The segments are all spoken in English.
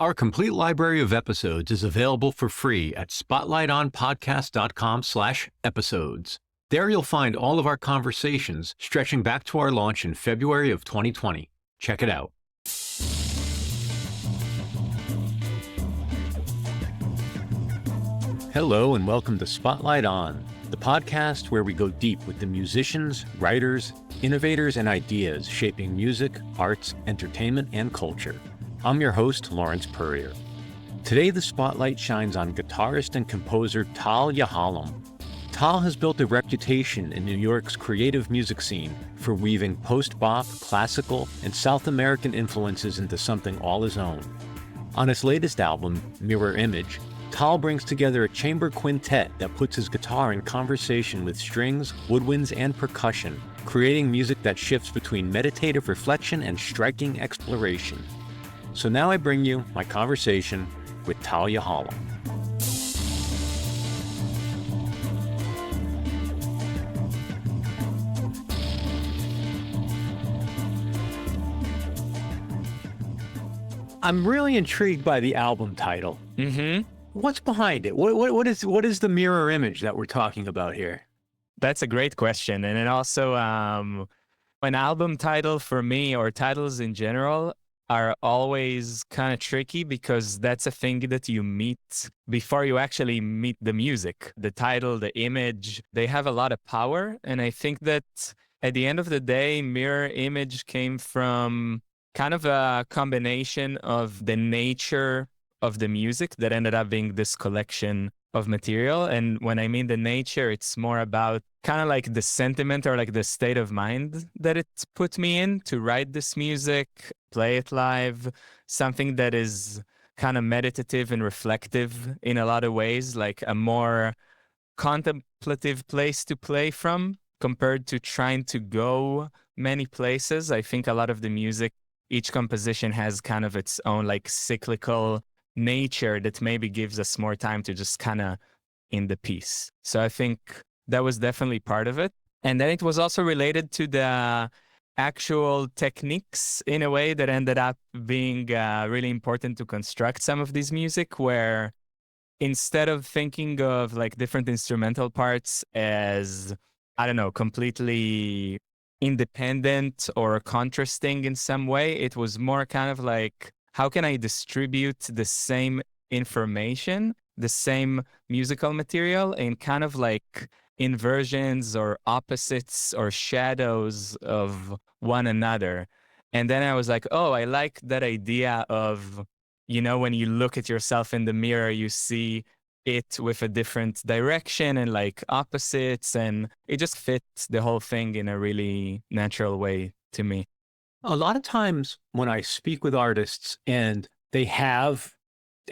Our complete library of episodes is available for free at spotlightonpodcast.com/episodes. There you'll find all of our conversations stretching back to our launch in February of 2020. Check it out. Hello and welcome to Spotlight On, the podcast where we go deep with the musicians, writers, innovators, and ideas shaping music, arts, entertainment, and culture. I'm your host, Lawrence Purrier. Today, the spotlight shines on guitarist and composer Tal Yahalom. Tal has built a reputation in New York's creative music scene for weaving post-bop, classical, and South American influences into something all his own. On his latest album, Mirror Image, Tal brings together a chamber quintet that puts his guitar in conversation with strings, woodwinds, and percussion, creating music that shifts between meditative reflection and striking exploration. So now I bring you my conversation with Tal Yahalom. I'm really intrigued by the album title. What's behind it? What is the mirror image that we're talking about here? That's a great question. And then also, an album title for me, or titles in general, are always kind of tricky because that's a thing that you meet before you actually meet the music. The title, the image, they have a lot of power. And I think that at the end of the day, Mirror Image came from kind of a combination of the nature of the music that ended up being this collection of material. And when I mean the nature, it's more about kind of like the sentiment or like the state of mind that it put me in to write this music, play it live, something that is kind of meditative and reflective in a lot of ways, like a more contemplative place to play from compared to trying to go many places. I think a lot of the music, each composition has kind of its own like cyclical nature that maybe gives us more time to just kind of in the piece. So I think that was definitely part of it. And then it was also related to the actual techniques in a way that ended up being really important to construct some of this music, where instead of thinking of like different instrumental parts as, I don't know, completely independent or contrasting in some way, it was more kind of like, how can I distribute the same information, the same musical material, in kind of like inversions or opposites or shadows of one another? And then I was like, oh, I like that idea of, you know, when you look at yourself in the mirror, you see it with a different direction and like opposites, and it just fits the whole thing in a really natural way to me. A lot of times when I speak with artists and they have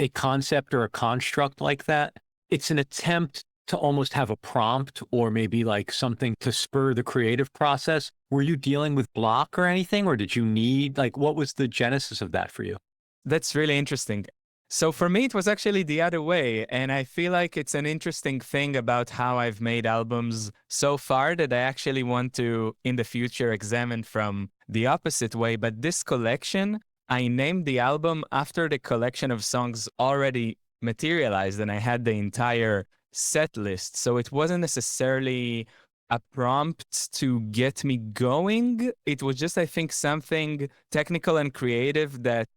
a concept or a construct like that, it's an attempt to almost have a prompt or maybe like something to spur the creative process. Were you dealing with block or anything, or did you need, like, what was the genesis of that for you? That's really interesting. So for me, it was actually the other way. And I feel like it's an interesting thing about how I've made albums so far that I actually want to, in the future, examine from the opposite way. But this collection, I named the album after the collection of songs already materialized, and I had the entire set list. So it wasn't necessarily a prompt to get me going. It was just, I think, something technical and creative that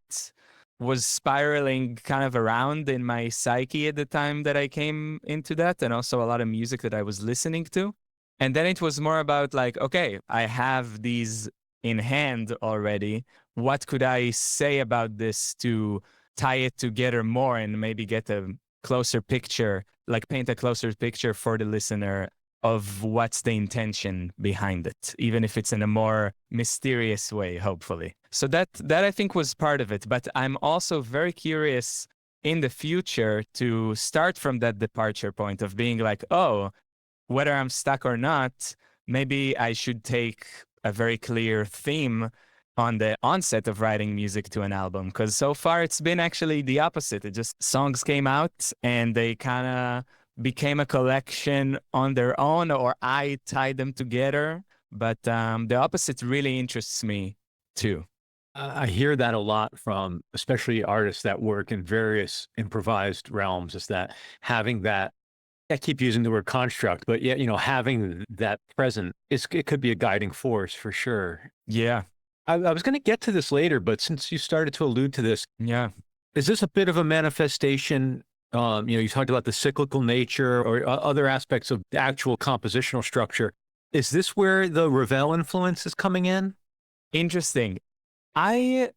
was spiraling kind of around in my psyche at the time that I came into that, and also a lot of music that I was listening to. And then it was more about like, okay, I have these in hand already. What could I say about this to tie it together more and maybe get a closer picture, like paint a closer picture for the listener of what's the intention behind it, even if it's in a more mysterious way, hopefully. So that I think was part of it. But I'm also very curious in the future to start from that departure point of being like, oh, whether I'm stuck or not, maybe I should take a very clear theme on the onset of writing music to an album. Because so far it's been actually the opposite. It just, songs came out and they kind of became a collection on their own, or I tied them together. But the opposite really interests me too. I hear that a lot from especially artists that work in various improvised realms, is that having that, I keep using the word construct, but yeah, having that present it could be a guiding force for sure. Yeah, I was going to get to this later, but since you started to allude to this, yeah. is this a bit of a manifestation? You talked about the cyclical nature or other aspects of the actual compositional structure. Is this where the Ravel influence is coming in? Interesting. I,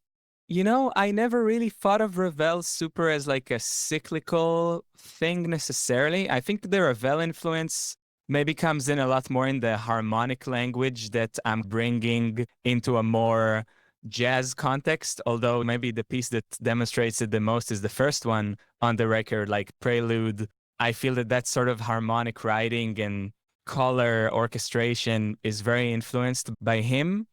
I never really thought of Ravel super as like a cyclical thing necessarily. I think the Ravel influence maybe comes in a lot more in the harmonic language that I'm bringing into a more jazz context, although maybe the piece that demonstrates it the most is the first one on the record, like Prelude. I feel that that sort of harmonic writing and color orchestration is very influenced by him.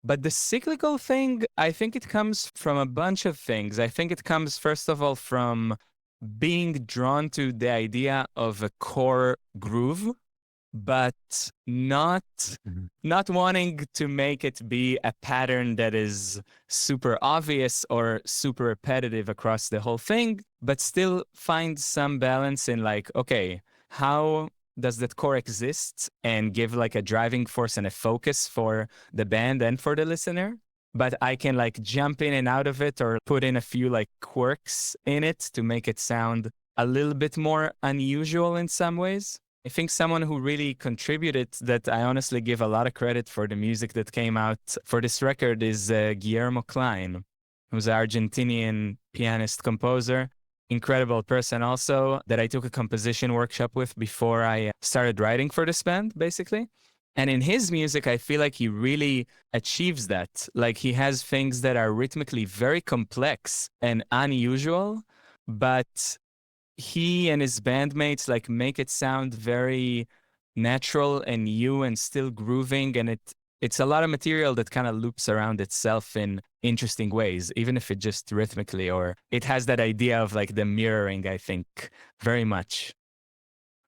But the cyclical thing, I think it comes from a bunch of things. I think it comes, first of all, from being drawn to the idea of a core groove, but not Mhm. not wanting to make it be a pattern that is super obvious or super repetitive across the whole thing, but still find some balance in like, okay, how does that core exist and give like a driving force and a focus for the band and for the listener? But I can like jump in and out of it or put in a few like quirks in it to make it sound a little bit more unusual in some ways. I think someone who really contributed that I honestly give a lot of credit for the music that came out for this record is Guillermo Klein, who's an Argentinian pianist composer. Incredible person also that I took a composition workshop with before I started writing for this band, basically. And in his music, I feel like he really achieves that. Like he has things that are rhythmically very complex and unusual, but he and his bandmates like make it sound very natural and new and still grooving, and it's a lot of material that kind of loops around itself in interesting ways, even if it just rhythmically, or it has that idea of like the mirroring, I think, very much.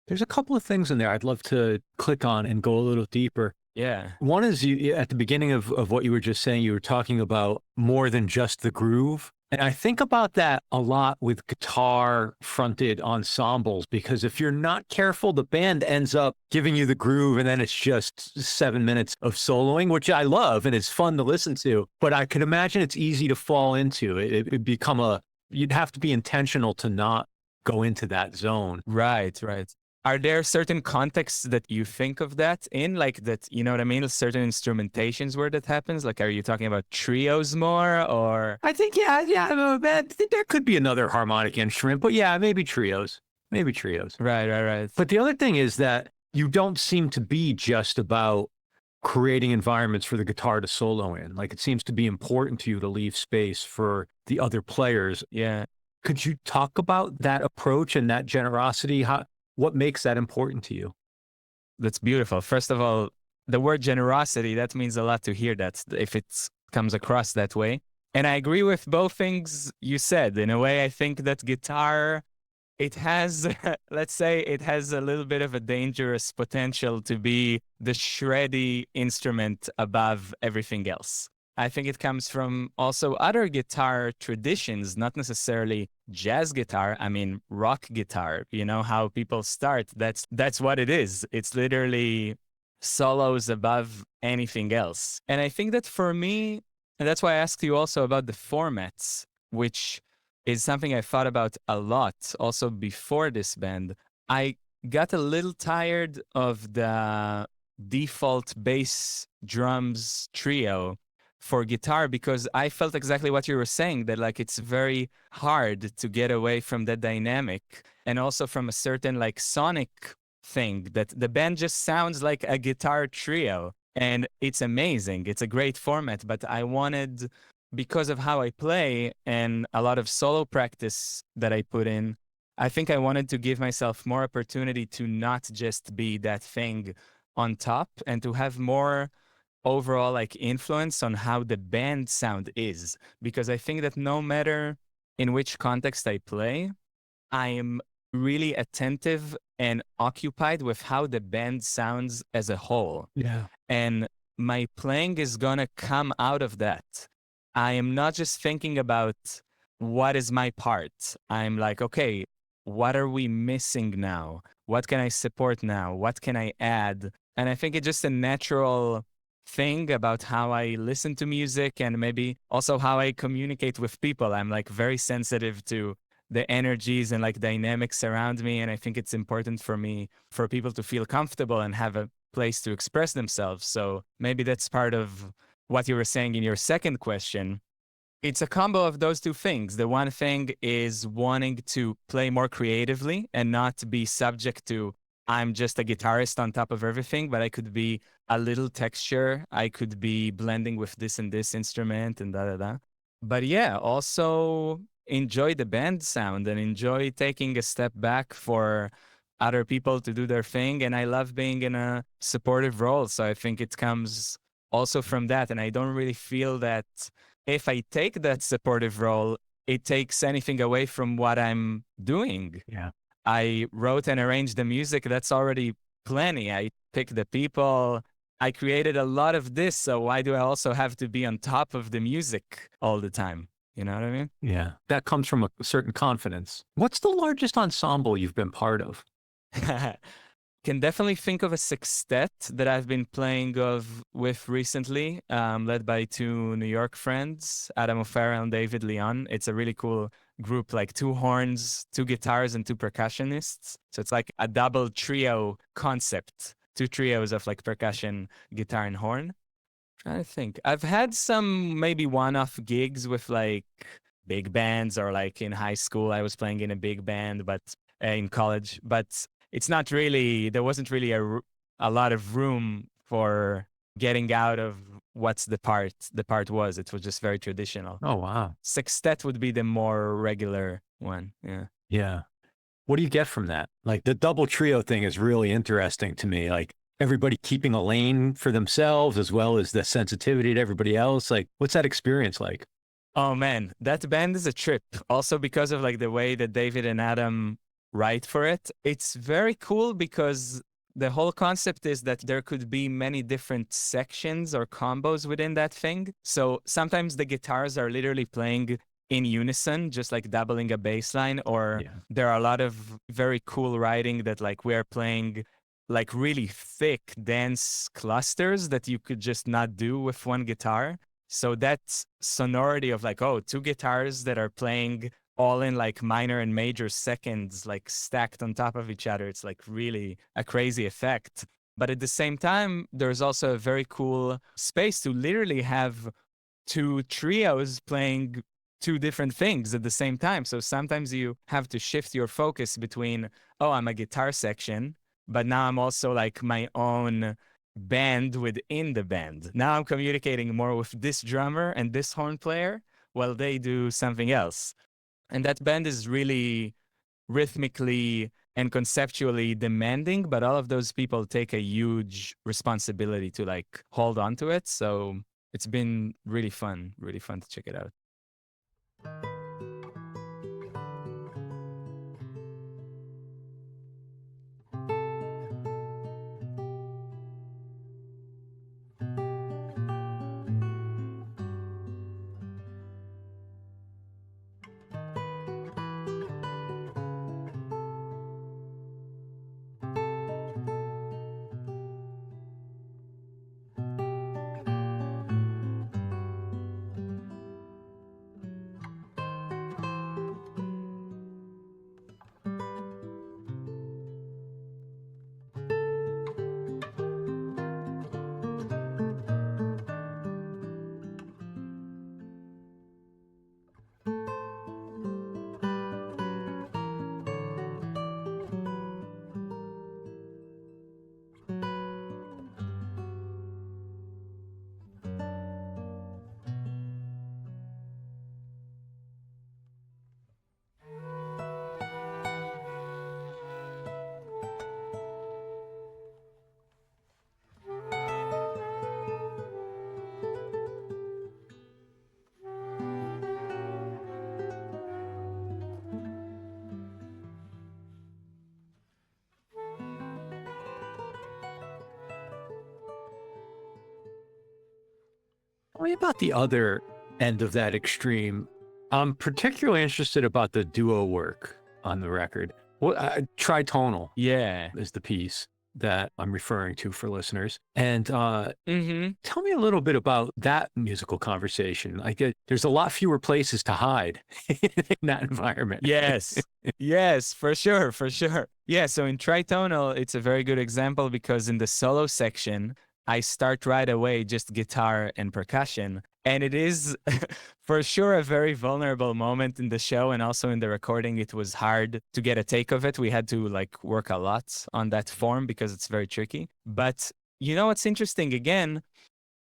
There's a couple of things in there I'd love to click on and go a little deeper. Yeah. One is you at the beginning of what you were just saying, you were talking about more than just the groove. And I think about that a lot with guitar fronted ensembles, because if you're not careful, the band ends up giving you the groove and then it's just 7 minutes of soloing, which I love and it's fun to listen to. But I could imagine it's easy to fall into. It'd become you'd have to be intentional to not go into that zone. Right, right. Are there certain contexts that you think of that in, like that, you know what I mean? Certain instrumentations where that happens? Like, are you talking about trios more or? I think, yeah, there could be another harmonic instrument, but yeah, maybe trios, maybe trios. Right, right, right. But the other thing is that you don't seem to be just about creating environments for the guitar to solo in. Like it seems to be important to you to leave space for the other players. Yeah. Could you talk about that approach and that generosity? What makes that important to you? That's beautiful. First of all, the word generosity, that means a lot to hear that if it comes across that way. And I agree with both things you said. In a way, I think that guitar, it has, let's say, it has a little bit of a dangerous potential to be the shreddy instrument above everything else. I think it comes from also other guitar traditions, not necessarily jazz guitar. I mean, rock guitar. You know how people start. That's what it is. It's literally solos above anything else. And I think that for me, and that's why I asked you also about the formats, which is something I thought about a lot also before this band. I got a little tired of the default bass drums trio for guitar because I felt exactly what you were saying, that like it's very hard to get away from that dynamic and also from a certain like sonic thing that the band just sounds like a guitar trio and it's amazing. It's a great format, but I wanted, because of how I play and a lot of solo practice that I put in, I think I wanted to give myself more opportunity to not just be that thing on top and to have more overall like influence on how the band sound is, because I think that no matter in which context I play, I am really attentive and occupied with how the band sounds as a whole. Yeah. And my playing is gonna come out of that. I am not just thinking about what is my part. I'm like, okay, what are we missing now? What can I support now? What can I add? And I think it's just a natural thing about how I listen to music and maybe also how I communicate with people. I'm like very sensitive to the energies and like dynamics around me. And I think it's important for me, for people to feel comfortable and have a place to express themselves. So maybe that's part of what you were saying in your second question. It's a combo of those two things. The one thing is wanting to play more creatively and not be subject to, I'm just a guitarist on top of everything, but I could be a little texture. I could be blending with this and this instrument and da da da. But yeah, also enjoy the band sound and enjoy taking a step back for other people to do their thing. And I love being in a supportive role. So I think it comes also from that. And I don't really feel that if I take that supportive role, it takes anything away from what I'm doing. Yeah. I wrote and arranged the music. That's already plenty. I picked the people. I created a lot of this. So why do I also have to be on top of the music all the time? You know what I mean? Yeah. That comes from a certain confidence. What's the largest ensemble you've been part of? Can definitely think of a sextet that I've been playing with recently, led by two New York friends, Adam O'Farrell and David Leon. It's a really cool group, like two horns, two guitars, and two percussionists. So it's like a double trio concept, two trios of like percussion, guitar, and horn. Trying to think. I've had some maybe one-off gigs with like big bands, or like in high school, I was playing in a big band, but in college, but it's not really, there wasn't really a lot of room for getting out of what's the part was. It was just very traditional. Oh, wow. Sextet would be the more regular one. Yeah. Yeah. What do you get from that? Like the double trio thing is really interesting to me. Like everybody keeping a lane for themselves as well as the sensitivity to everybody else. Like, what's that experience like? Oh man, that band is a trip. Also because of like the way that David and Adam write for it. It's very cool because the whole concept is that there could be many different sections or combos within that thing. So sometimes the guitars are literally playing in unison, just like doubling a bass line, or Yeah. there are a lot of very cool writing that like we're playing like really thick dance clusters that you could just not do with one guitar. So that sonority of like, oh, two guitars that are playing all in like minor and major seconds, like stacked on top of each other. It's like really a crazy effect. But at the same time, there's also a very cool space to literally have two trios playing two different things at the same time. So sometimes you have to shift your focus between, oh, I'm a guitar section, but now I'm also like my own band within the band. Now I'm communicating more with this drummer and this horn player while they do something else. And that band is really rhythmically and conceptually demanding, but all of those people take a huge responsibility to like hold on to it. So it's been really fun to check it out. Tell me about the other end of that extreme. I'm particularly interested about the duo work on the record. Tri-Tonal Yeah. is the piece that I'm referring to for listeners. And Mm-hmm. tell me a little bit about that musical conversation. There's a lot fewer places to hide in that environment. Yes. Yes, for sure, for sure. Yeah, so in Tritonal, it's a very good example because in the solo section, I start right away just guitar and percussion. And it is for sure a very vulnerable moment in the show and also in the recording. It was hard to get a take of it. We had to like work a lot on that form because it's very tricky. But you know what's interesting again?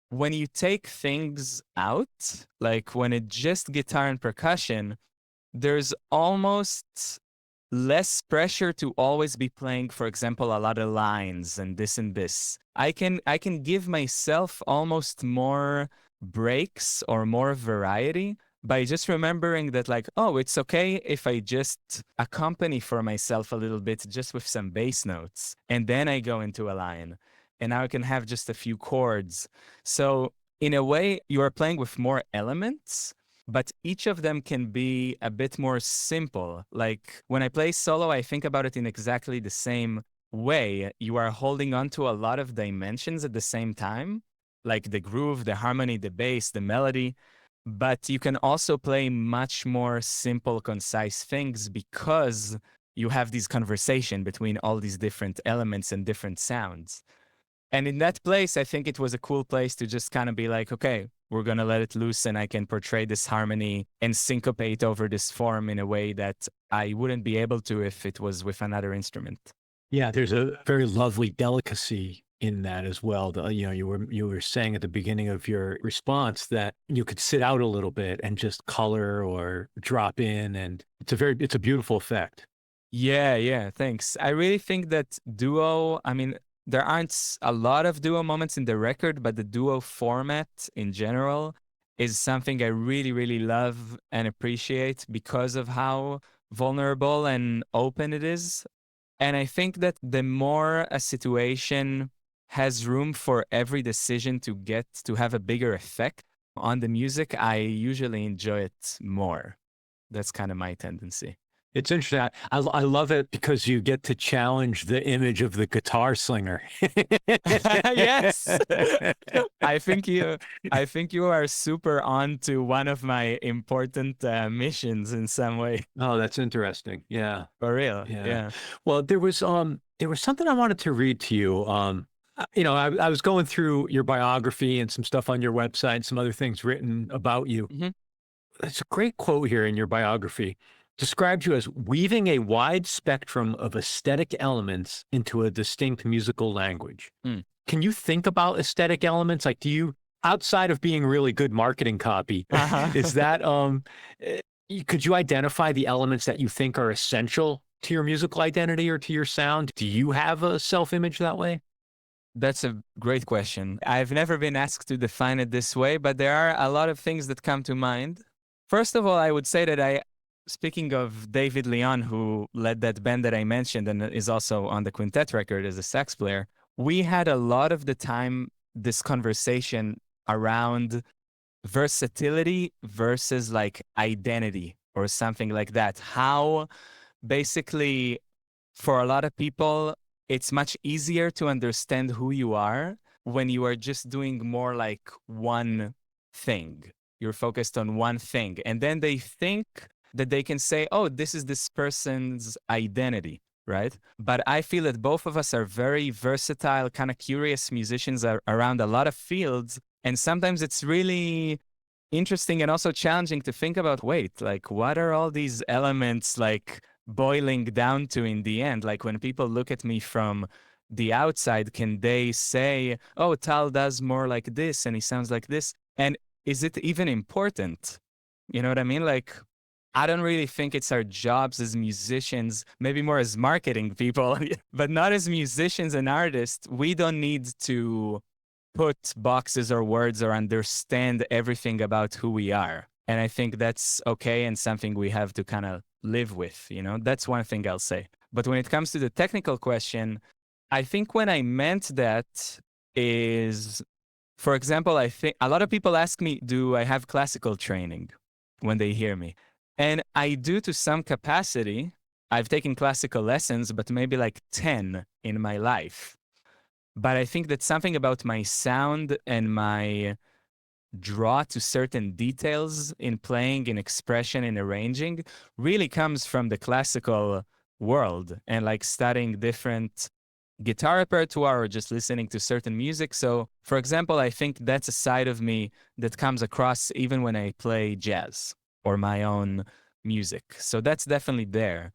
When you take things out, like when it's just guitar and percussion, there's almost less pressure to always be playing, for example, a lot of lines and this and this. I can give myself almost more breaks or more variety by just remembering that like, oh, it's okay if I just accompany for myself a little bit just with some bass notes and then I go into a line and now I can have just a few chords. So in a way, you are playing with more elements, but each of them can be a bit more simple. Like when I play solo, I think about it in exactly the same way. You are holding on to a lot of dimensions at the same time, like the groove, the harmony, the bass, the melody. But you can also play much more simple, concise things because you have this conversation between all these different elements and different sounds. And in that place, I think it was a cool place to just kind of be like, okay, we're going to let it loose and I can portray this harmony and syncopate over this form in a way that I wouldn't be able to if it was with another instrument. Yeah, there's a very lovely delicacy in that as well. You were saying at the beginning of your response that you could sit out a little bit and just color or drop in, and it's a beautiful effect. Yeah, thanks. I really think that duo, I mean, there aren't a lot of duo moments in the record, but the duo format in general is something I really, really love and appreciate because of how vulnerable and open it is. And I think that the more a situation has room for every decision to get to have a bigger effect on the music, I usually enjoy it more. That's kind of my tendency. It's interesting. I love it because you get to challenge the image of the guitar slinger. Yes. I think you are super on to one of my important missions in some way. Oh, that's interesting. Yeah. For real. Yeah. Yeah. Well, there was something I wanted to read to you. I was going through your biography and some stuff on your website and some other things written about you. Mm-hmm. There's a great quote here in your biography. Described you as weaving a wide spectrum of aesthetic elements into a distinct musical language. Mm. Can you think about aesthetic elements? Like, do you, outside of being really good marketing copy, is that, could you identify the elements that you think are essential to your musical identity or to your sound? Do you have a self-image that way? That's a great question. I've never been asked to define it this way, but there are a lot of things that come to mind. First of all, I would say that speaking of David Leon, who led that band that I mentioned and is also on the quintet record as a sax player, we had a lot of the time this conversation around versatility versus like identity or something like that. How basically, for a lot of people, it's much easier to understand who you are when you are just doing more like one thing. You're focused on one thing. And then they think that they can say, oh, this is this person's identity, right? But I feel that both of us are very versatile, kind of curious musicians around a lot of fields. And sometimes it's really interesting and also challenging to think about, wait, like what are all these elements like boiling down to in the end? Like when people look at me from the outside, can they say, oh, Tal does more like this and he sounds like this? And is it even important? You know what I mean? Like, I don't really think it's our jobs as musicians, maybe more as marketing people, but not as musicians and artists. We don't need to put boxes or words or understand everything about who we are. And I think that's okay and something we have to kind of live with, you know? That's one thing I'll say. But when it comes to the technical question, I think when I meant that is For example, I think a lot of people ask me, do I have classical training when they hear me? And I do to some capacity. I've taken classical lessons, but maybe like 10 in my life. But I think that something about my sound and my draw to certain details in playing, in expression, in arranging really comes from the classical world and like studying different guitar repertoire or just listening to certain music. So, for example, I think that's a side of me that comes across even when I play jazz or my own music. So that's definitely there.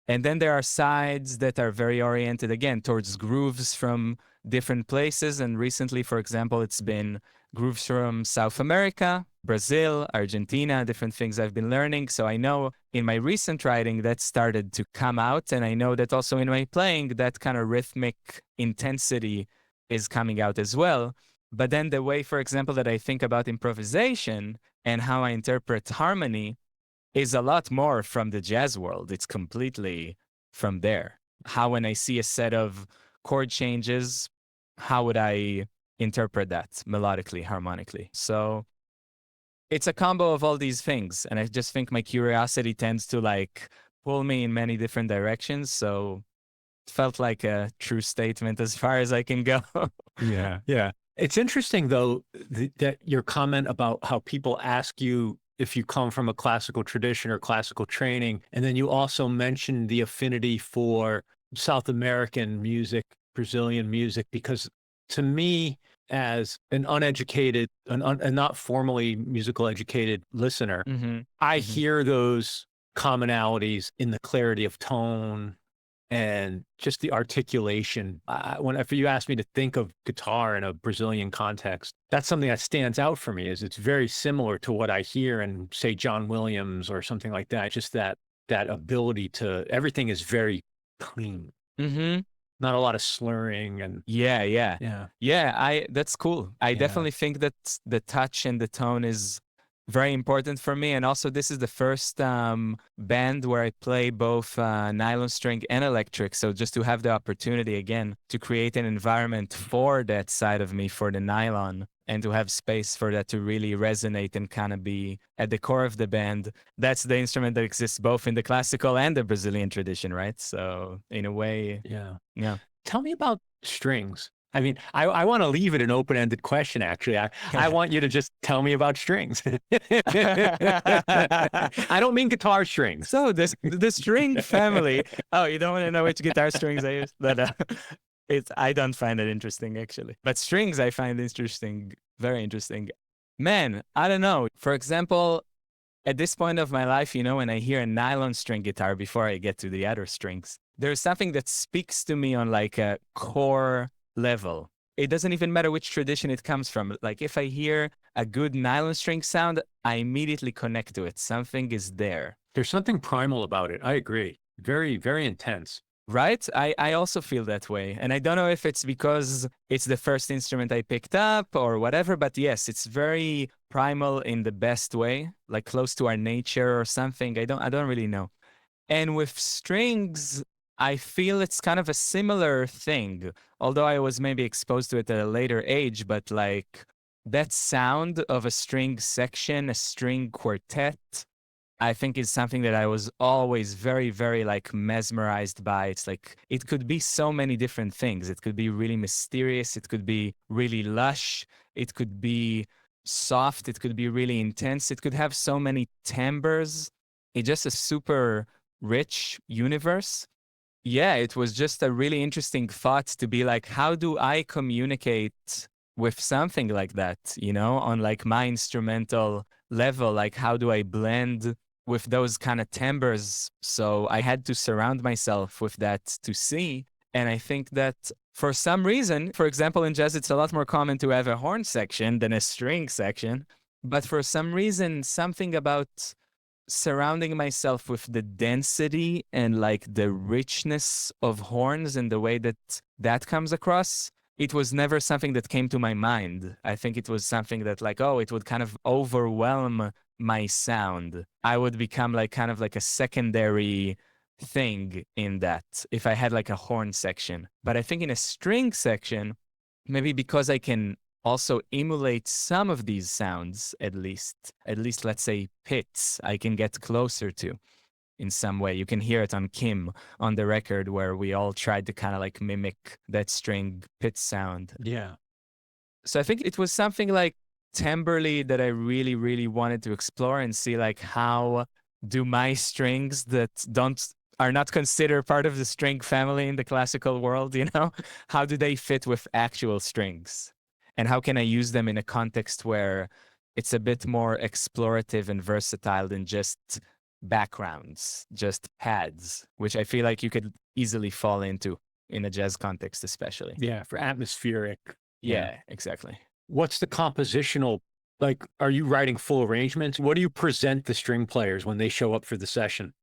And then there are sides that are very oriented, again, towards grooves from different places. And recently, for example, it's been grooves from South America, Brazil, Argentina, different things I've been learning. So I know in my recent writing that started to come out. And I know that also in my playing, that kind of rhythmic intensity is coming out as well. But then the way, for example, that I think about improvisation and how I interpret harmony is a lot more from the jazz world. It's completely from there. How, when I see a set of chord changes, how would I interpret that melodically, harmonically? So it's a combo of all these things. And I just think my curiosity tends to like pull me in many different directions. So it felt like a true statement as far as I can go. Yeah, yeah. It's interesting, though, that your comment about how people ask you if you come from a classical tradition or classical training, and then you also mentioned the affinity for South American music, Brazilian music, because to me, as an uneducated and not formally musical educated listener, I hear those commonalities in the clarity of tone and just the articulation. Whenever you ask me to think of guitar in a Brazilian context, that's something that stands out for me. Is it's very similar to what I hear in, say, John Williams or something like that. Just that ability to, everything is very clean. Not a lot of slurring and Yeah. That's cool. I definitely think that the touch and the tone is very important for me. And also, this is the first band where I play both nylon string and electric. So just to have the opportunity again to create an environment for that side of me, for the nylon, and to have space for that to really resonate and kind of be at the core of the band. That's the instrument that exists both in the classical and the Brazilian tradition, right? So in a way, yeah. Tell me about strings. I mean, I want to leave it an open-ended question, actually. I want you to just tell me about strings. I don't mean guitar strings. So the string family. Oh, you don't want to know which guitar strings I use? But I don't find it interesting, actually. But strings I find interesting, very interesting. Man, I don't know. For example, at this point of my life, when I hear a nylon string guitar before I get to the other strings, there's something that speaks to me on like a core level. It doesn't even matter which tradition it comes from. Like if I hear a good nylon string sound, I immediately connect to it. Something is there. There's something primal about it. I agree. Very, very intense. Right? I also feel that way. And I don't know if it's because it's the first instrument I picked up or whatever, but yes, it's very primal in the best way, like close to our nature or something. I don't really know. And with strings, I feel it's kind of a similar thing, although I was maybe exposed to it at a later age, but like that sound of a string section, a string quartet, I think is something that I was always very, very like mesmerized by. It's like, it could be so many different things. It could be really mysterious. It could be really lush. It could be soft. It could be really intense. It could have so many timbres. It's just a super rich universe. Yeah, it was just a really interesting thought to be like, how do I communicate with something like that, on like my instrumental level? Like, how do I blend with those kind of timbres? So I had to surround myself with that to see. And I think that for some reason, for example, in jazz, it's a lot more common to have a horn section than a string section. But for some reason, something about surrounding myself with the density and like the richness of horns and the way that that comes across, it was never something that came to my mind. I think it was something that like, it would kind of overwhelm my sound. I would become like kind of like a secondary thing in that if I had like a horn section. But I think in a string section, maybe because I can also emulate some of these sounds, at least let's say pits, I can get closer to in some way. You can hear it on Kim on the record where we all tried to kind of like mimic that string pit sound. Yeah. So I think it was something like timbrely that I really, really wanted to explore and see like how do my strings that are not considered part of the string family in the classical world, you know, how do they fit with actual strings? And how can I use them in a context where it's a bit more explorative and versatile than just backgrounds, just pads, which I feel like you could easily fall into in a jazz context, especially. Yeah, for atmospheric. Yeah, exactly. What's the compositional, like, are you writing full arrangements? What do you present the string players when they show up for the session?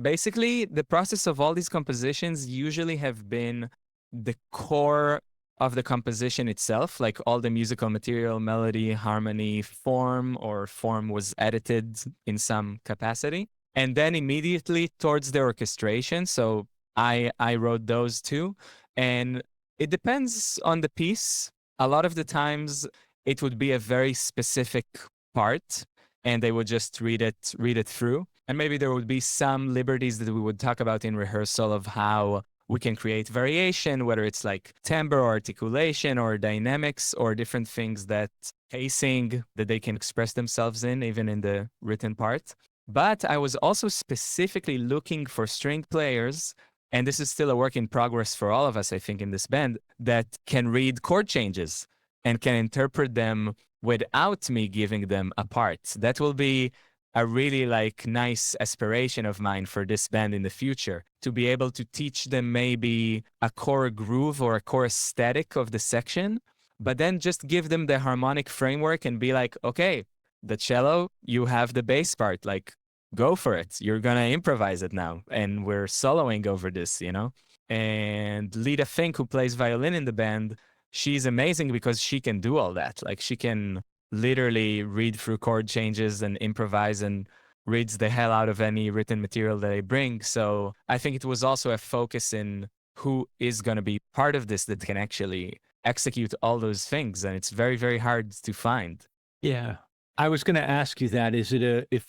Basically, the process of all these compositions usually have been the core of the composition itself, like all the musical material, melody, harmony, form, or form was edited in some capacity. And then immediately towards the orchestration, so I wrote those too. And it depends on the piece. A lot of the times it would be a very specific part and they would just read it through. And maybe there would be some liberties that we would talk about in rehearsal of how we can create variation, whether it's like timbre or articulation or dynamics or different things that pacing that they can express themselves in, even in the written part. But I was also specifically looking for string players, and this is still a work in progress for all of us, I think, in this band, that can read chord changes and can interpret them without me giving them a part. That will be a really like nice aspiration of mine for this band in the future, to be able to teach them maybe a core groove or a core aesthetic of the section, but then just give them the harmonic framework and be like, okay, the cello, you have the bass part, like go for it. You're gonna improvise it now. And we're soloing over this, you know? And Lita Fink, who plays violin in the band, she's amazing because she can do all that. Like she can literally read through chord changes and improvise and reads the hell out of any written material that I bring. So I think it was also a focus in who is going to be part of this that can actually execute all those things. And it's very, very hard to find. Yeah. I was going to ask you that. Is it if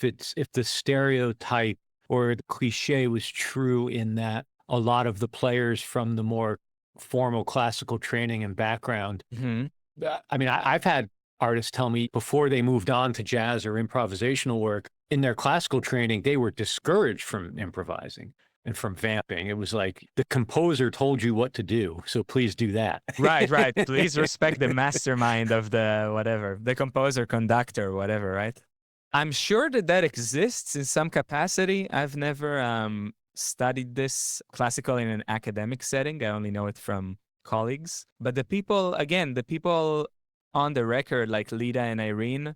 the stereotype or the cliche was true in that a lot of the players from the more formal classical training and background, I mean, I've had artists tell me before they moved on to jazz or improvisational work, in their classical training, they were discouraged from improvising and from vamping. It was like the composer told you what to do, so please do that. Right. Please respect the mastermind of the whatever, the composer, conductor, whatever, right? I'm sure that exists in some capacity. I've never studied this classical in an academic setting. I only know it from colleagues. But the people on the record, like Lita and Irene,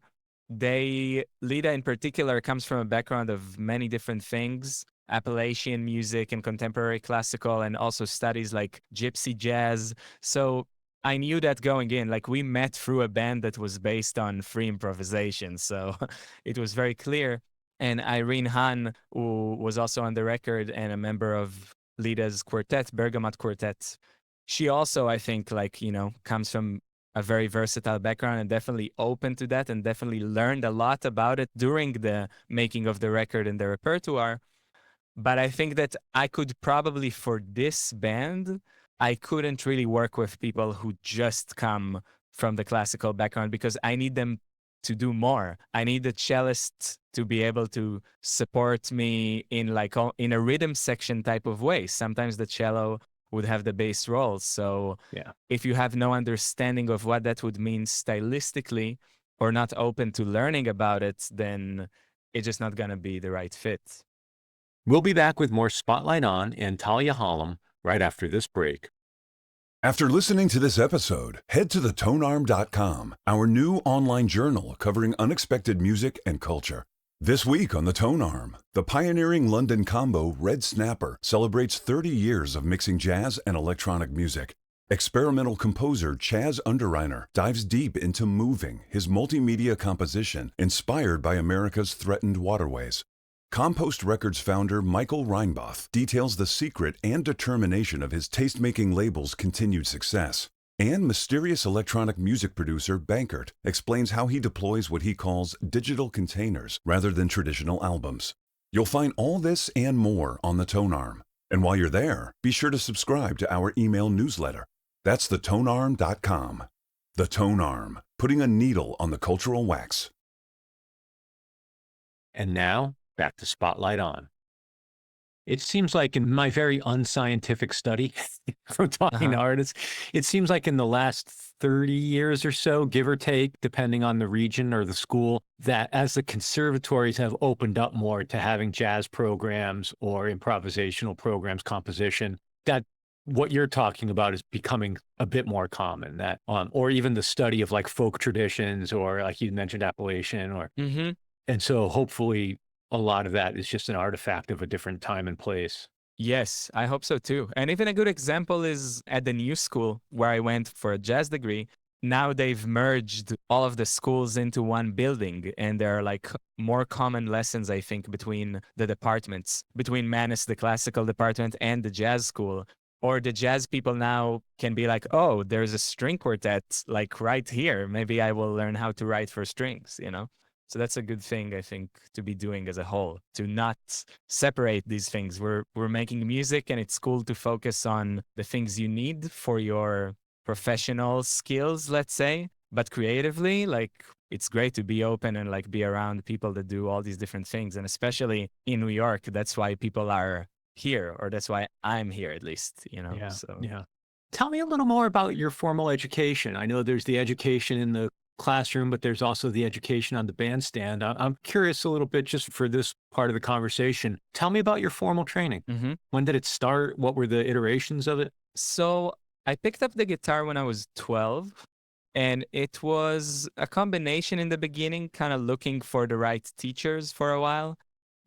Lita in particular comes from a background of many different things, Appalachian music and contemporary classical, and also studies like gypsy jazz. So I knew that going in, like we met through a band that was based on free improvisation. So it was very clear. And Irene Hahn, who was also on the record and a member of Lita's quartet, Bergamot Quartet, she also, I think, like, you know, comes from a very versatile background and definitely open to that and definitely learned a lot about it during the making of the record and the repertoire. But I think that I could probably, for this band, I couldn't really work with people who just come from the classical background because I need them to do more. I need the cellist to be able to support me in in a rhythm section type of way. Sometimes the cello would have the bass roles. So if you have no understanding of what that would mean stylistically or not open to learning about it, then it's just not going to be the right fit. We'll be back with more Spotlight On and Tal Yahalom right after this break. After listening to this episode, head to thetonarm.com, our new online journal covering unexpected music and culture. This week on The Tone Arm, the pioneering London combo Red Snapper celebrates 30 years of mixing jazz and electronic music. Experimental composer Chaz Underreiner dives deep into Moving, his multimedia composition inspired by America's threatened waterways. Compost Records founder Michael Reinboth details the secret and determination of his taste-making label's continued success. And mysterious electronic music producer Bankert explains how he deploys what he calls digital containers rather than traditional albums. You'll find all this and more on the Tone Arm. And while you're there, be sure to subscribe to our email newsletter. That's thetonearm.com. The Tone Arm, putting a needle on the cultural wax. And now, back to Spotlight On. It seems like in my very unscientific study from talking to artists, it seems like in the last 30 years or so, give or take, depending on the region or the school, that as the conservatories have opened up more to having jazz programs or improvisational programs, composition, that what you're talking about is becoming a bit more common, that or even the study of like folk traditions, or like you mentioned Appalachian, or and so hopefully a lot of that is just an artifact of a different time and place. Yes, I hope so too. And even a good example is at the new school where I went for a jazz degree. Now they've merged all of the schools into one building, and there are like more common lessons, I think, between the departments, between Manus, the classical department, and the jazz school. Or the jazz people now can be like, oh, there's a string quartet like right here. Maybe I will learn how to write for strings, you know? So that's a good thing, I think, to be doing as a whole, to not separate these things. We're making music, and it's cool to focus on the things you need for your professional skills, let's say. But creatively, like, it's great to be open and like be around people that do all these different things. And especially in New York, that's why people are here, or that's why I'm here at least, you know? Yeah. So. Yeah. Tell me a little more about your formal education. I know there's the education in the classroom, but there's also the education on the bandstand. I'm curious a little bit, just for this part of the conversation. Tell me about your formal training. When did it start? What were the iterations of it? So I picked up the guitar when I was 12, and it was a combination in the beginning, kind of looking for the right teachers for a while.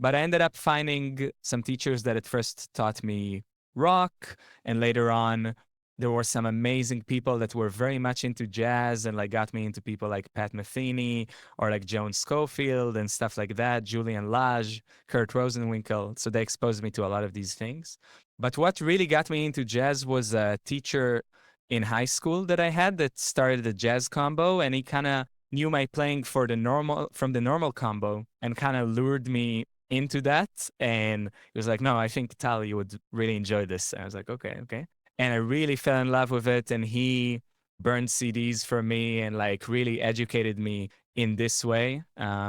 But I ended up finding some teachers that at first taught me rock, and later on there were some amazing people that were very much into jazz and like got me into people like Pat Metheny or like Joan Schofield and stuff like that, Julian Lage, Kurt Rosenwinkel. So they exposed me to a lot of these things. But what really got me into jazz was a teacher in high school that I had that started the jazz combo, and he kind of knew my playing from the normal combo and kind of lured me into that. And he was like, no, I think Tal, you would really enjoy this. And I was like, okay. And I really fell in love with it. And he burned CDs for me and like really educated me in this way.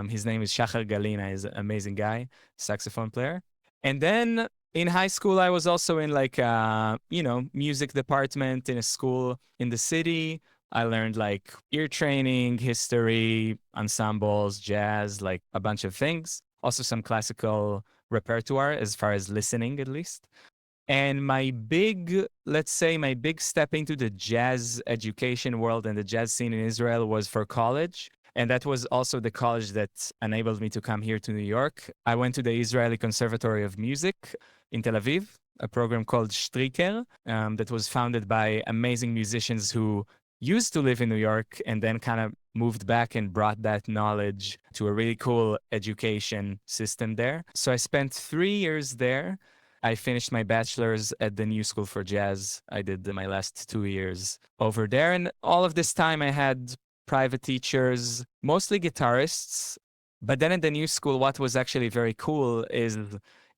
His name is Shachar Galina. He's an amazing guy, saxophone player. And then in high school, I was also in like, music department in a school in the city. I learned like ear training, history, ensembles, jazz, like a bunch of things. Also some classical repertoire as far as listening, at least. And my big step into the jazz education world and the jazz scene in Israel was for college. And that was also the college that enabled me to come here to New York. I went to the Israeli Conservatory of Music in Tel Aviv, a program called Striker that was founded by amazing musicians who used to live in New York and then kind of moved back and brought that knowledge to a really cool education system there. So I spent 3 years there. I finished my bachelor's at the New School for Jazz. I did my last 2 years over there. And all of this time I had private teachers, mostly guitarists. But then at the New School, what was actually very cool is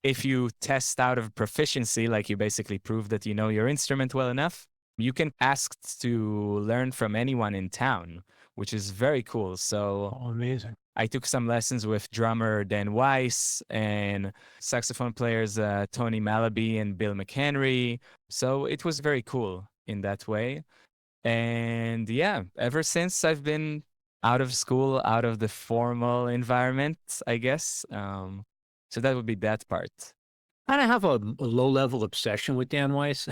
if you test out of proficiency, like you basically prove that you know your instrument well enough, you can ask to learn from anyone in town, which is very cool. So amazing. I took some lessons with drummer Dan Weiss and saxophone players Tony Malaby and Bill McHenry. So it was very cool in that way. And yeah, ever since I've been out of school, out of the formal environment, I guess. So that would be that part. I have a low-level obsession with Dan Weiss.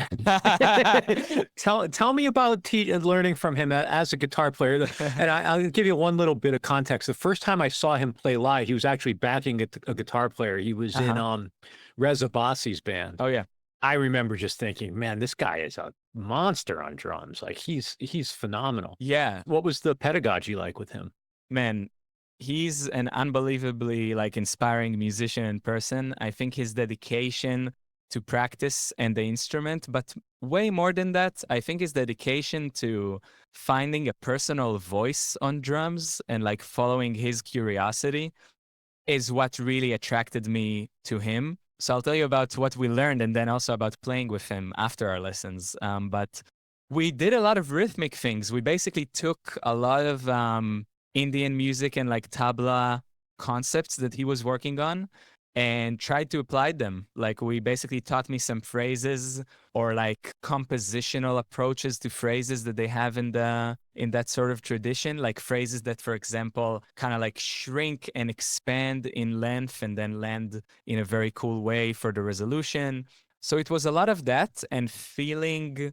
Tell me about learning from him as a guitar player. And I'll give you one little bit of context. The first time I saw him play live, he was actually backing a guitar player. He was in Reza Bassi's band. Oh, yeah. I remember just thinking, man, this guy is a monster on drums. Like he's phenomenal. Yeah. What was the pedagogy like with him? Man, he's an unbelievably like inspiring musician and person. I think his dedication to practice and the instrument, but way more than that, I think his dedication to finding a personal voice on drums and like following his curiosity is what really attracted me to him. So I'll tell you about what we learned and then also about playing with him after our lessons. But we did a lot of rhythmic things. We basically took a lot of Indian music and like tabla concepts that he was working on and tried to apply them. Like we basically taught me some phrases or like compositional approaches to phrases that they have in that sort of tradition, like phrases that, for example, kind of like shrink and expand in length and then land in a very cool way for the resolution. So it was a lot of that and feeling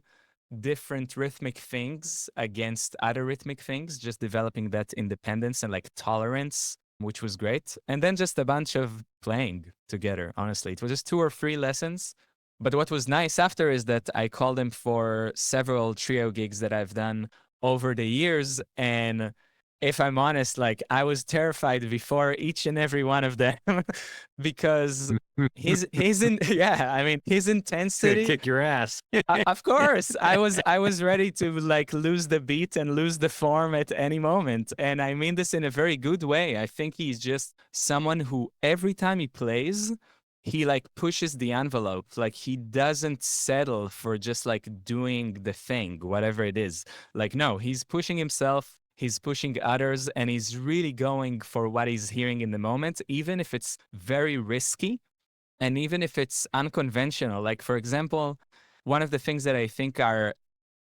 different rhythmic things against other rhythmic things, just developing that independence and like tolerance, which was great. And then just a bunch of playing together, honestly. It was just 2 or 3 lessons. But what was nice after is that I called him for several trio gigs that I've done over the years. And if I'm honest, like I was terrified before each and every one of them because his intensity Kick your ass. of course, I was ready to like lose the beat and lose the form at any moment. And I mean this in a very good way. I think he's just someone who every time he plays, he like pushes the envelope. Like he doesn't settle for just like doing the thing, whatever it is. Like no, he's pushing himself, he's pushing others, and he's really going for what he's hearing in the moment, even if it's very risky. And even if it's unconventional, like for example, one of the things that I think are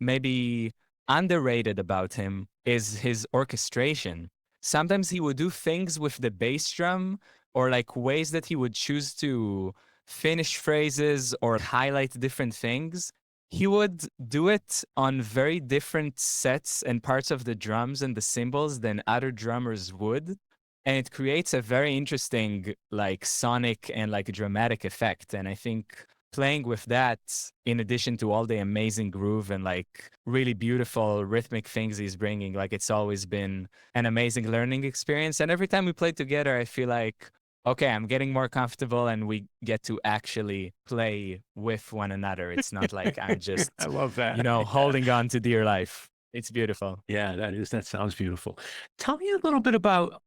maybe underrated about him is his orchestration. Sometimes he would do things with the bass drum or like ways that he would choose to finish phrases or highlight different things. He would do it on very different sets and parts of the drums and the cymbals than other drummers would. And it creates a very interesting like sonic and like dramatic effect. And I think playing with that, in addition to all the amazing groove and like really beautiful rhythmic things he's bringing, like it's always been an amazing learning experience. And every time we play together, I feel like, okay, I'm getting more comfortable and we get to actually play with one another. It's not like I'm just, I love that. holding on to dear life. It's beautiful. Yeah, that sounds beautiful. Tell me a little bit about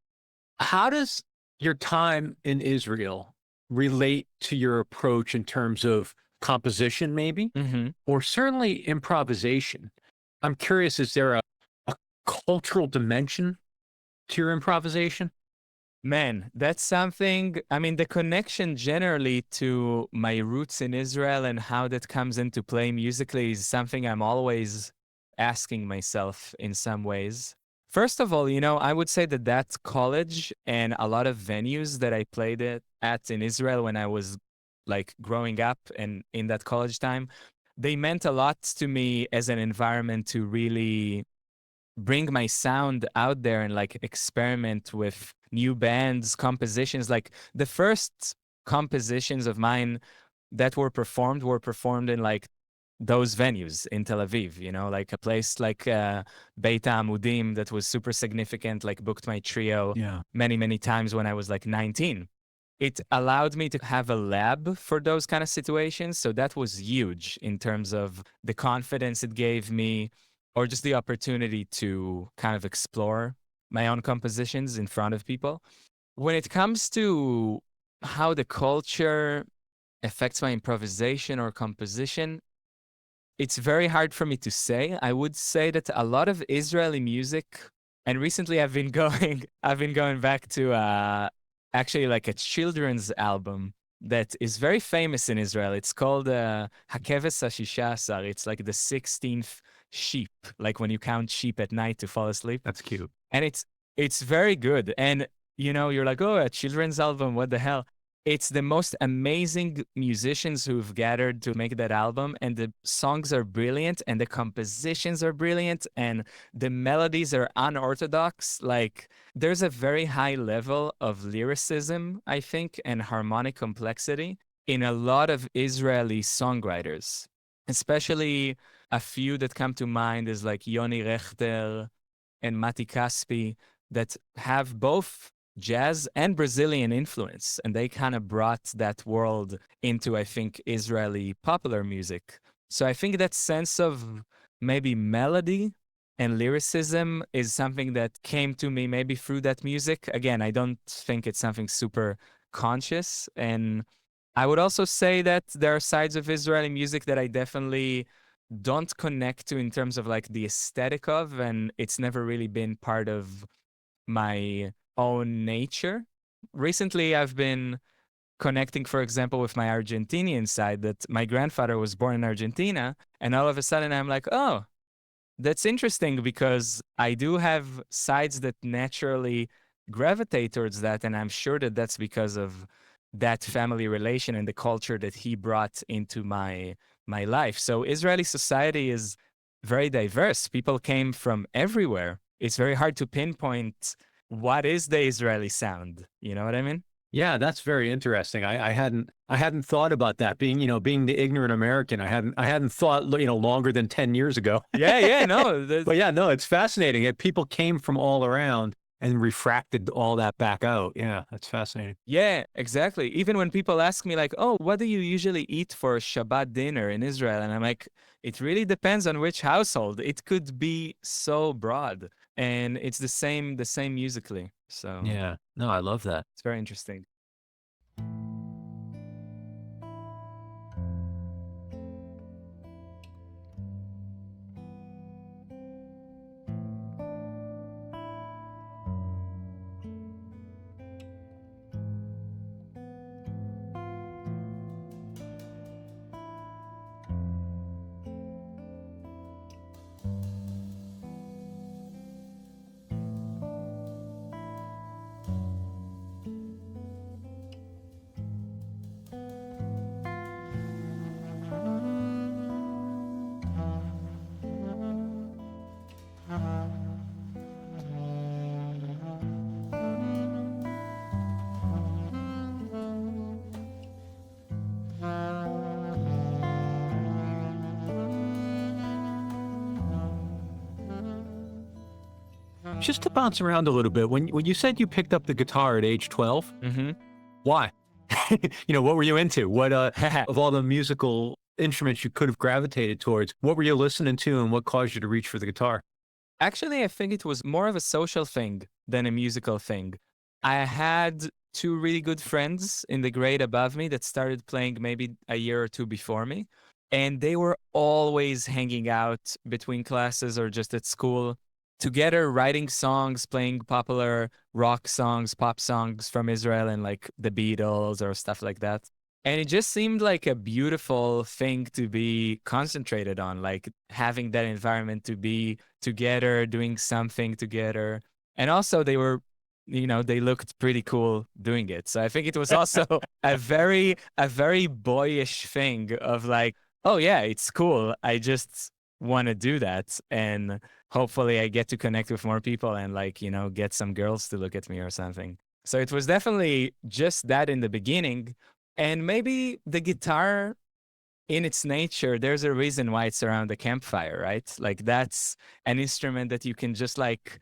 how does your time in Israel relate to your approach in terms of composition, maybe, Mm-hmm. or certainly improvisation? I'm curious, is there a cultural dimension to your improvisation? Man, that's something, I mean, the connection generally to my roots in Israel and how that comes into play musically is something I'm always asking myself in some ways. First of all, I would say that college and a lot of venues that I played at in Israel when I was like growing up and in that college time, they meant a lot to me as an environment to really bring my sound out there and like experiment with new bands, compositions. Like the first compositions of mine that were performed in like those venues in Tel Aviv, like a place like Beit Amudim that was super significant, like booked my trio many, many times when I was like 19. It allowed me to have a lab for those kind of situations. So that was huge in terms of the confidence it gave me or just the opportunity to kind of explore my own compositions in front of people. When it comes to how the culture affects my improvisation or composition, it's very hard for me to say. I would say that a lot of Israeli music, and recently I've been going back to actually like a children's album that is very famous in Israel. It's called Hakeves HaShisha Asar. It's like the 16th sheep, like when you count sheep at night to fall asleep. That's cute. And it's very good. And you're like, oh, a children's album, what the hell? It's the most amazing musicians who've gathered to make that album, and the songs are brilliant, and the compositions are brilliant, and the melodies are unorthodox. Like, there's a very high level of lyricism, I think, and harmonic complexity in a lot of Israeli songwriters, especially a few that come to mind is like Yoni Rechter and Mati Kaspi, that have both jazz and Brazilian influence. And they kind of brought that world into, I think, Israeli popular music. So I think that sense of maybe melody and lyricism is something that came to me maybe through that music. Again, I don't think it's something super conscious. And I would also say that there are sides of Israeli music that I definitely don't connect to in terms of like the aesthetic of, and it's never really been part of my own nature. Recently, I've been connecting, for example, with my Argentinian side, that my grandfather was born in Argentina, and all of a sudden I'm like, oh, that's interesting because I do have sides that naturally gravitate towards that, and I'm sure that that's because of that family relation and the culture that he brought into my life. So Israeli society is very diverse. People came from everywhere. It's very hard to pinpoint what is the Israeli sound. You know what I mean? Yeah, that's very interesting. I hadn't thought about that. Being the ignorant American, I hadn't thought, longer than 10 years ago. Yeah, no. But yeah, no, it's fascinating. People came from all around and refracted all that back out. Yeah, that's fascinating. Yeah, exactly. Even when people ask me like, "Oh, what do you usually eat for Shabbat dinner in Israel?" And I'm like, it really depends on which household. It could be so broad, and it's the same musically. So Yeah, no, I love that. it's very interesting. Just to bounce around a little bit, when you said you picked up the guitar at age 12, Mm-hmm. why? What were you into? What of all the musical instruments you could have gravitated towards, what were you listening to and what caused you to reach for the guitar? Actually, I think it was more of a social thing than a musical thing. I had two really good friends in the grade above me that started playing maybe a year or two before me. And they were always hanging out between classes or just at school together, writing songs, playing popular rock songs, pop songs from Israel and like the Beatles or stuff like that. And it just seemed like a beautiful thing to be concentrated on, like having that environment to be together, doing something together. And also they looked pretty cool doing it. So I think it was also a very boyish thing of like, oh yeah, it's cool. I just want to do that. And hopefully I get to connect with more people and like, get some girls to look at me or something. So it was definitely just that in the beginning. And maybe the guitar in its nature, there's a reason why it's around the campfire, right? Like that's an instrument that you can just like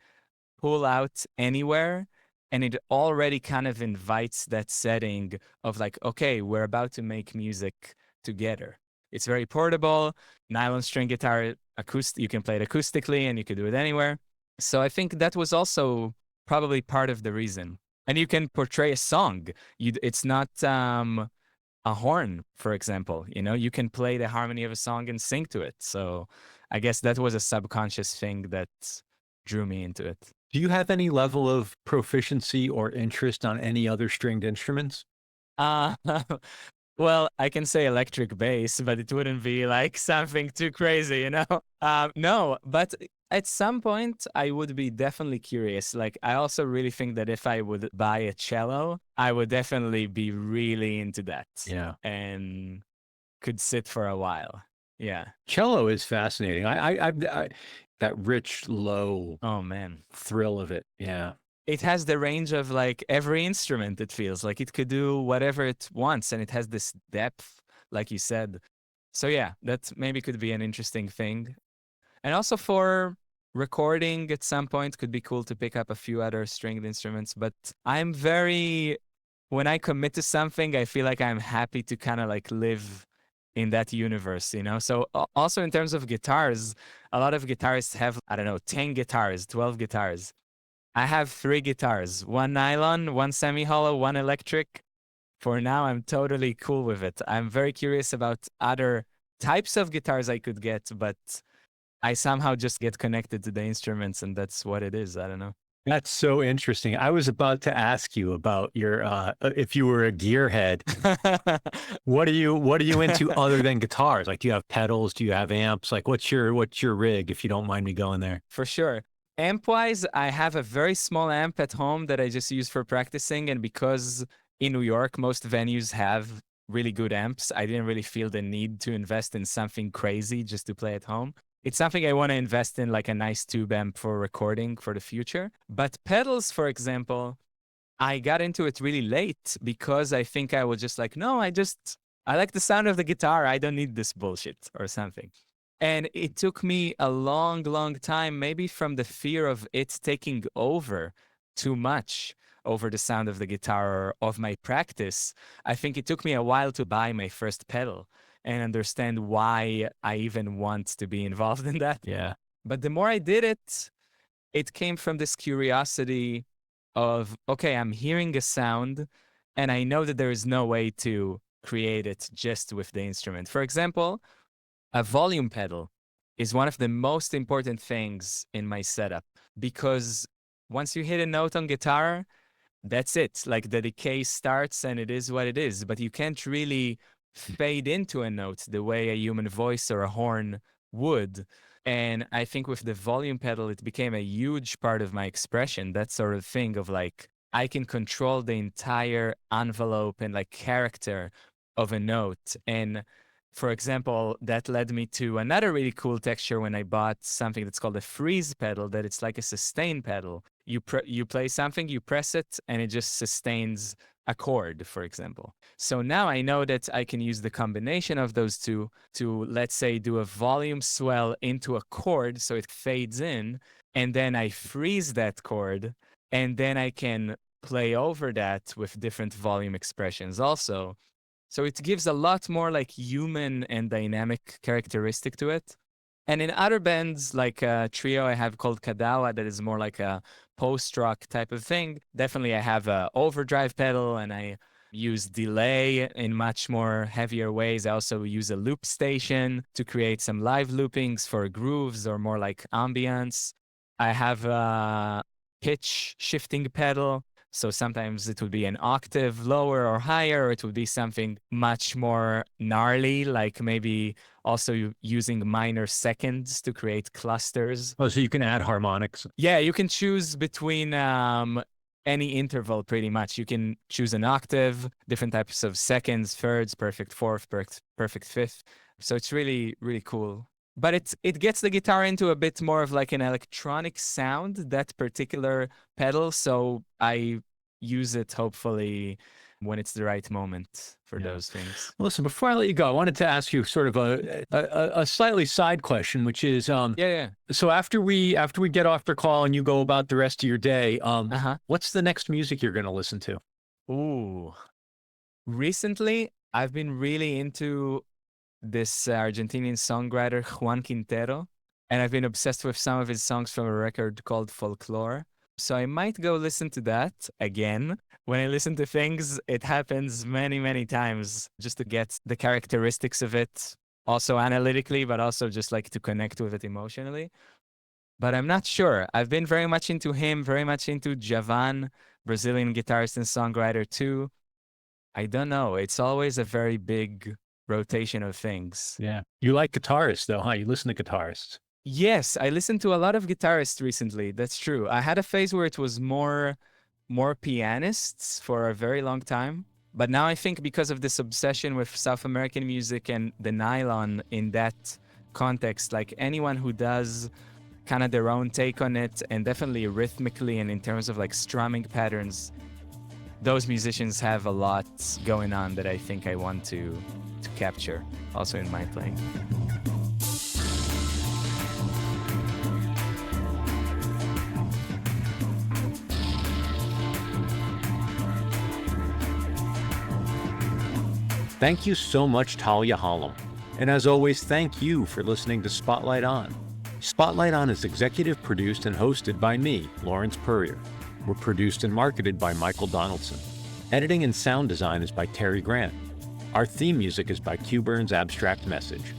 pull out anywhere. And it already kind of invites that setting of like, okay, we're about to make music together. It's very portable, nylon string guitar, acoustic. You can play it acoustically and you can do it anywhere. So I think that was also probably part of the reason. And you can portray a song. It's not a horn, for example. You can play the harmony of a song and sing to it. So I guess that was a subconscious thing that drew me into it. Do you have any level of proficiency or interest on any other stringed instruments? Uh, well, I can say electric bass, but it wouldn't be like something too crazy. No, but at some point I would be definitely curious. Like, I also really think that if I would buy a cello, I would definitely be really into that. Yeah. And could sit for a while. Yeah. Cello is fascinating. I that rich, low Oh, man. thrill of it. Yeah. It has the range of like every instrument, it feels like it could do whatever it wants, and it has this depth, like you said. So yeah, that maybe could be an interesting thing. And also for recording at some point could be cool to pick up a few other stringed instruments, but when I commit to something, I feel like I'm happy to kind of like live in that universe, you know? So also in terms of guitars, a lot of guitarists have, I don't know, 10 guitars, 12 guitars. I have 3 guitars, one nylon, one semi-hollow, one electric. For now, I'm totally cool with it. I'm very curious about other types of guitars I could get, but I somehow just get connected to the instruments, and that's what it is. I don't know. That's so interesting. I was about to ask you about your if you were a gearhead, what are you into other than guitars? Like, do you have pedals? Do you have amps? Like, what's your rig, if you don't mind me going there? For sure. Amp-wise, I have a very small amp at home that I just use for practicing, and because in New York, most venues have really good amps, I didn't really feel the need to invest in something crazy just to play at home. It's something I want to invest in, like a nice tube amp for recording for the future. But pedals, for example, I got into it really late because I think I was just like, no, I like the sound of the guitar. I don't need this bullshit or something. And it took me a long, long time, maybe from the fear of it taking over too much over the sound of the guitar or of my practice. I think it took me a while to buy my first pedal and understand why I even want to be involved in that. Yeah. But the more I did it, it came from this curiosity of, okay, I'm hearing a sound and I know that there is no way to create it just with the instrument. For example, a volume pedal is one of the most important things in my setup because once you hit a note on guitar, that's it. Like the decay starts and it is what it is, but you can't really fade into a note the way a human voice or a horn would. And I think with the volume pedal, it became a huge part of my expression. That sort of thing of like, I can control the entire envelope and like character of a note. And for example, that led me to another really cool texture when I bought something that's called a freeze pedal, that it's like a sustain pedal. You play something, you press it, and it just sustains a chord, for example. So now I know that I can use the combination of those two to, let's say, do a volume swell into a chord so it fades in, and then I freeze that chord, and then I can play over that with different volume expressions also. So it gives a lot more like human and dynamic characteristic to it. And in other bands, like a trio I have called Kadawa, that is more like a post-rock type of thing. Definitely I have a overdrive pedal and I use delay in much more heavier ways. I also use a loop station to create some live loopings for grooves or more like ambience. I have a pitch shifting pedal. So sometimes it would be an octave lower or higher, or it would be something much more gnarly, like maybe also using minor seconds to create clusters. Oh, so you can add harmonics. Yeah, you can choose between any interval pretty much. You can choose an octave, different types of seconds, thirds, perfect fourth, perfect fifth. So it's really, really cool. But it gets the guitar into a bit more of like an electronic sound, that particular pedal. So I use it hopefully when it's the right moment for those things. Well, listen, before I let you go, I wanted to ask you sort of a slightly side question, which is, so after we get off the call and you go about the rest of your day, what's the next music you're going to listen to? Ooh, recently I've been really into this Argentinian songwriter, Juan Quintero, and I've been obsessed with some of his songs from a record called Folklore. So I might go listen to that again. When I listen to things, it happens many, many times just to get the characteristics of it, also analytically, but also just like to connect with it emotionally. But I'm not sure. I've been very much into him, very much into Javan, Brazilian guitarist and songwriter too. I don't know. It's always a very big rotation of things. Yeah. You like guitarists though, huh? You listen to guitarists. Yes, I listened to a lot of guitarists recently. That's true. I had a phase where it was more pianists for a very long time. But now I think because of this obsession with South American music and the nylon in that context, like anyone who does kind of their own take on it, and definitely rhythmically and in terms of like strumming patterns, those musicians have a lot going on that I think I want to capture also in my playing. Thank you so much, Tal Yahalom. And as always, thank you for listening to Spotlight On. Spotlight On is executive produced and hosted by me, Lawrence Purrier. We're produced and marketed by Michael Donaldson. Editing and sound design is by Terry Grant. Our theme music is by Q-Burn's Abstract Message.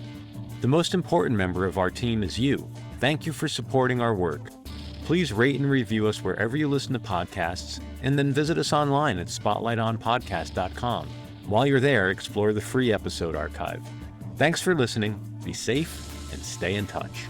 The most important member of our team is you. Thank you for supporting our work. Please rate and review us wherever you listen to podcasts, and then visit us online at spotlightonpodcast.com. While you're there, explore the free episode archive. Thanks for listening, be safe, and stay in touch.